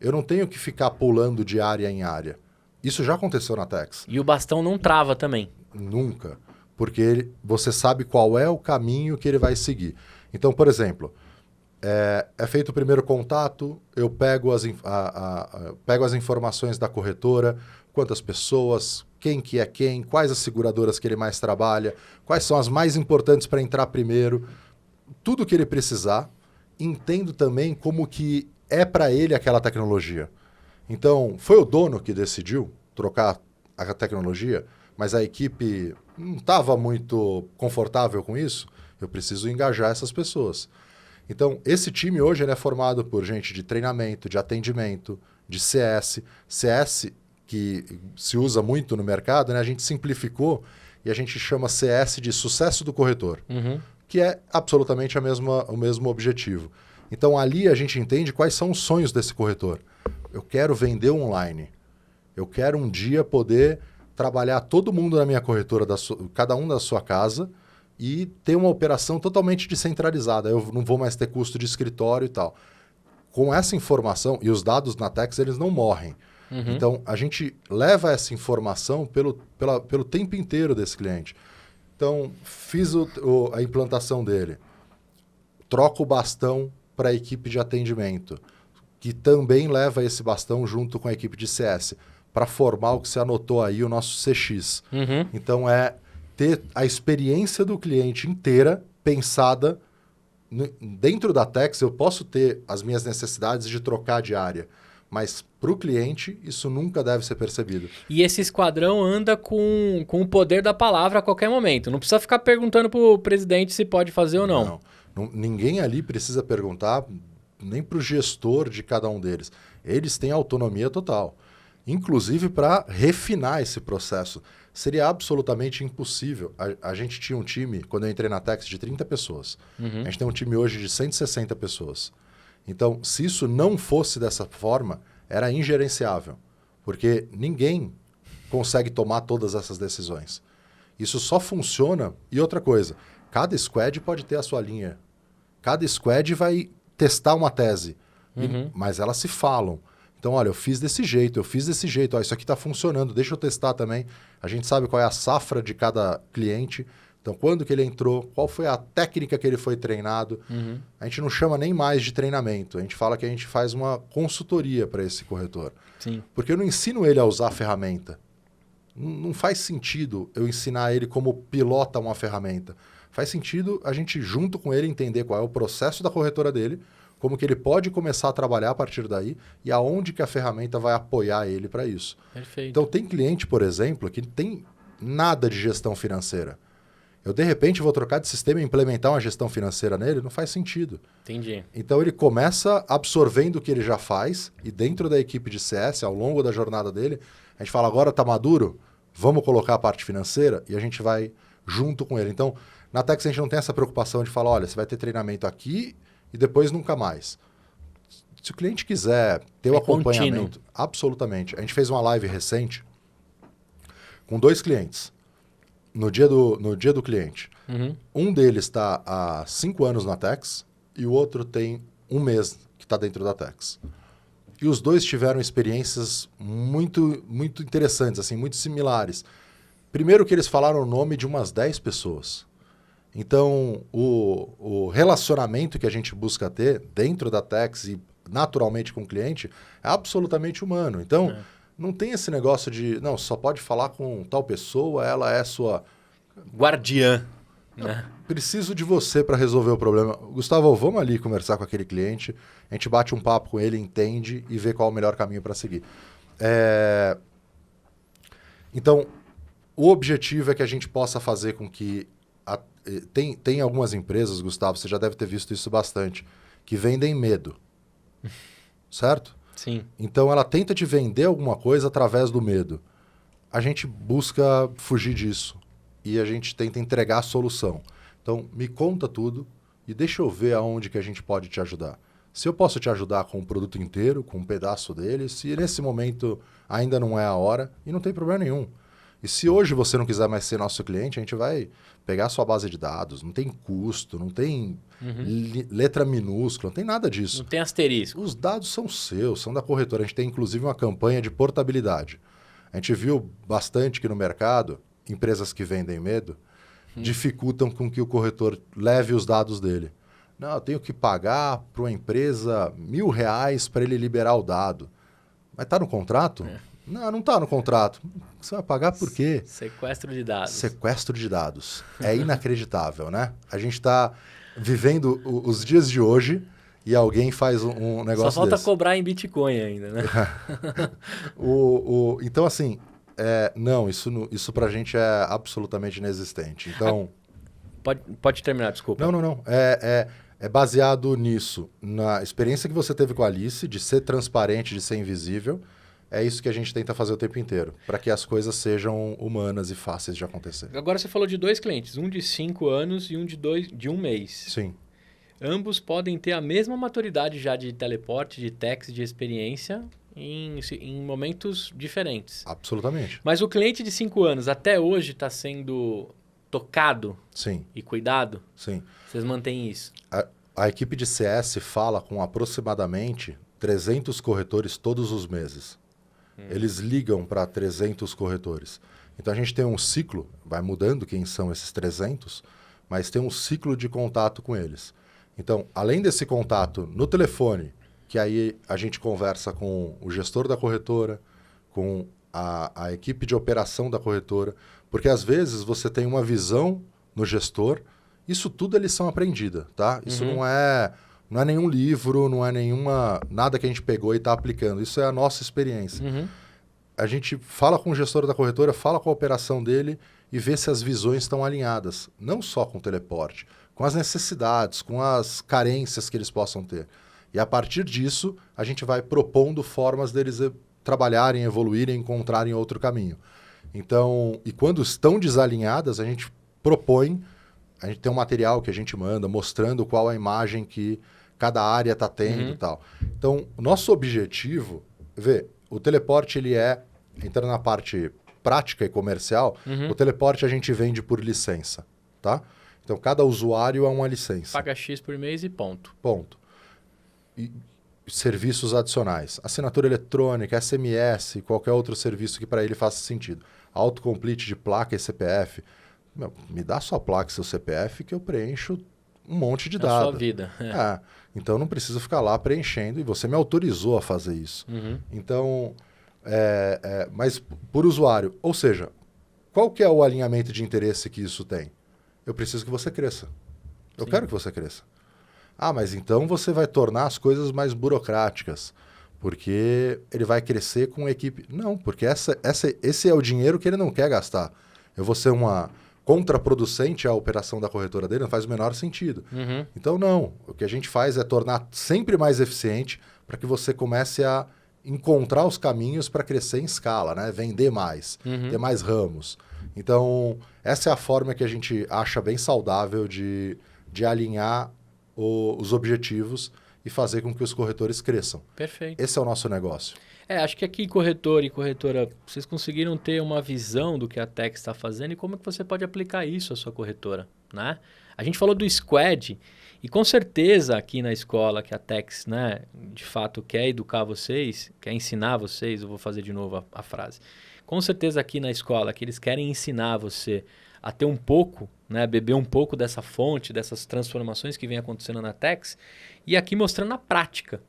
Eu não tenho que ficar pulando de área em área. Isso já aconteceu na Tex. E o bastão não trava também. Nunca. Porque você sabe qual é o caminho que ele vai seguir. Então, por exemplo, é feito o primeiro contato, eu pego pego as informações da corretora, quantas pessoas, quem que é quem, quais as seguradoras que ele mais trabalha, quais são as mais importantes para entrar primeiro, tudo que ele precisar. Entendo também como que é para ele aquela tecnologia. Então, foi o dono que decidiu trocar a tecnologia, mas a equipe não estava muito confortável com isso. Eu preciso engajar essas pessoas. Então, esse time hoje ele é formado por gente de treinamento, de atendimento, de CS. CS, que se usa muito no mercado, né? A gente simplificou e a gente chama CS de sucesso do corretor, que é absolutamente o mesmo objetivo. Então, ali a gente entende quais são os sonhos desse corretor. Eu quero vender online. Eu quero um dia poder trabalhar todo mundo na minha corretora, cada um da sua casa, e ter uma operação totalmente descentralizada. Eu não vou mais ter custo de escritório e tal. Com essa informação, e os dados na Tex, eles não morrem. Então, a gente leva essa informação pelo tempo inteiro desse cliente. Então, fiz a implantação dele. Troco o bastão para a equipe de atendimento, que também leva esse bastão junto com a equipe de CS, para formar o que você anotou aí, o nosso CX. Então, é ter a experiência do cliente inteira pensada dentro da Tex. Eu posso ter as minhas necessidades de trocar de área, mas para o cliente isso nunca deve ser percebido. E esse esquadrão anda com o poder da palavra a qualquer momento. Não precisa ficar perguntando para o presidente se pode fazer ou não. Ninguém ali precisa perguntar, nem para o gestor de cada um deles. Eles têm autonomia total. Inclusive para refinar esse processo. Seria absolutamente impossível. A gente tinha um time, quando eu entrei na Tex, de 30 pessoas. A gente tem um time hoje de 160 pessoas. Então, se isso não fosse dessa forma, era ingerenciável. Porque ninguém consegue tomar todas essas decisões. Isso só funciona... E outra coisa, cada squad pode ter a sua linha. Cada squad vai testar uma tese. Mas elas se falam. Então, olha, eu fiz desse jeito. Ó, isso aqui está funcionando, deixa eu testar também. A gente sabe qual é a safra de cada cliente. Então, quando que ele entrou, qual foi a técnica que ele foi treinado. A gente não chama nem mais de treinamento. A gente fala que a gente faz uma consultoria para esse corretor. Sim. Porque eu não ensino ele a usar a ferramenta. Não faz sentido eu ensinar ele como pilota uma ferramenta. Faz sentido a gente, junto com ele, entender qual é o processo da corretora dele, como que ele pode começar a trabalhar a partir daí e aonde que a ferramenta vai apoiar ele para isso. Perfeito. Então, tem cliente, por exemplo, que não tem nada de gestão financeira. Eu, de repente, vou trocar de sistema e implementar uma gestão financeira nele, não faz sentido. Entendi. Então, ele começa absorvendo o que ele já faz e dentro da equipe de CS, ao longo da jornada dele, a gente fala, agora está maduro, vamos colocar a parte financeira e a gente vai junto com ele. Então, na Tex a gente não tem essa preocupação de falar, olha, você vai ter treinamento aqui e depois nunca mais. Se o cliente quiser ter o acompanhamento, absolutamente. A gente fez uma live recente com 2 clientes, no dia do cliente. Um deles está há 5 anos na Tex e o outro tem 1 mês que está dentro da Tex. E os 2 tiveram experiências muito, muito interessantes, assim, muito similares. Primeiro que eles falaram o nome de umas 10 pessoas. Então, o relacionamento que a gente busca ter dentro da Tex e naturalmente com o cliente é absolutamente humano. Então, não tem esse negócio de, não, só pode falar com tal pessoa, ela é sua... Guardiã. Preciso de você para resolver o problema. Gustavo, vamos ali conversar com aquele cliente, a gente bate um papo com ele, entende e vê qual é o melhor caminho para seguir. Então, o objetivo é que a gente possa fazer com que... Tem algumas empresas, Gustavo, você já deve ter visto isso bastante, que vendem medo. Certo? Sim. Então, ela tenta te vender alguma coisa através do medo. A gente busca fugir disso e a gente tenta entregar a solução. Então, me conta tudo e deixa eu ver aonde que a gente pode te ajudar. Se eu posso te ajudar com o produto inteiro, com um pedaço dele, se nesse momento ainda não é a hora, e não tem problema nenhum. E se hoje você não quiser mais ser nosso cliente, a gente vai pegar a sua base de dados, não tem custo, não tem letra minúscula, não tem nada disso. Não tem asterisco. Os dados são seus, são da corretora. A gente tem inclusive uma campanha de portabilidade. A gente viu bastante que no mercado, empresas que vendem medo, dificultam com que o corretor leve os dados dele. Não, eu tenho que pagar para uma empresa R$ 1.000 para ele liberar o dado. Mas está no contrato? Não, não está no contrato. Você vai pagar por quê? Sequestro de dados. Sequestro de dados. É inacreditável, né? A gente está vivendo os dias de hoje e alguém faz um negócio Só falta desse. cobrar em Bitcoin ainda, né? Então, assim, não, isso para a gente é absolutamente inexistente. Então... Pode terminar, desculpa. Não. É baseado nisso, na experiência que você teve com a Alice, de ser transparente, de ser invisível. É isso que a gente tenta fazer o tempo inteiro, para que as coisas sejam humanas e fáceis de acontecer. Agora você falou de 2 clientes, um de 5 anos e um de 1 mês. Sim. Ambos podem ter a mesma maturidade já de teleporte, de tax, de experiência em momentos diferentes. Absolutamente. Mas o cliente de 5 anos até hoje está sendo tocado Sim. e cuidado? Sim. Vocês mantêm isso? A equipe de CS fala com aproximadamente 300 corretores todos os meses. Eles ligam para 300 corretores. Então a gente tem um ciclo, vai mudando quem são esses 300, mas tem um ciclo de contato com eles. Então, além desse contato no telefone, que aí a gente conversa com o gestor da corretora, com a equipe de operação da corretora, porque às vezes você tem uma visão no gestor, isso tudo é lição aprendida, tá? Isso não é nenhum livro, não é nada que a gente pegou e está aplicando. Isso é a nossa experiência. A gente fala com o gestor da corretora, fala com a operação dele e vê se as visões estão alinhadas. Não só com o teleporte, com as necessidades, com as carências que eles possam ter. E a partir disso, a gente vai propondo formas deles trabalharem, evoluírem, encontrarem outro caminho. Então, e quando estão desalinhadas, a gente propõe, a gente tem um material que a gente manda mostrando qual a imagem que cada área está tendo e tal. Então, o nosso objetivo, o teleporte ele entrando na parte prática e comercial, o teleporte a gente vende por licença, tá? Então, cada usuário é uma licença. Paga X por mês e ponto. Ponto. E serviços adicionais. Assinatura eletrônica, SMS, qualquer outro serviço que para ele faça sentido. Autocomplete de placa e CPF. Me dá sua placa e seu CPF que eu preencho um monte de dados. Na sua vida. Então, não preciso ficar lá preenchendo e você me autorizou a fazer isso. Então, mas por usuário. Ou seja, qual que é o alinhamento de interesse que isso tem? Eu preciso que você cresça. Eu quero que você cresça. Mas então você vai tornar as coisas mais burocráticas, porque ele vai crescer com a equipe. Não, porque esse é o dinheiro que ele não quer gastar. Eu vou ser uma contraproducente à operação da corretora dele, não faz o menor sentido. Então, não. O que a gente faz é tornar sempre mais eficiente para que você comece a encontrar os caminhos para crescer em escala, né? Vender mais, ter mais ramos. Então, essa é a forma que a gente acha bem saudável de alinhar os objetivos e fazer com que os corretores cresçam. Perfeito. Esse é o nosso negócio. Acho que aqui corretor e corretora, vocês conseguiram ter uma visão do que a Tex está fazendo e como que você pode aplicar isso à sua corretora, né? A gente falou do Squad e com certeza aqui na escola que a Tex, né, de fato quer educar vocês, quer ensinar vocês, eu vou fazer de novo a frase. Com certeza aqui na escola que eles querem ensinar você a ter um pouco, né, beber um pouco dessa fonte, dessas transformações que vem acontecendo na Tex, e aqui mostrando na prática,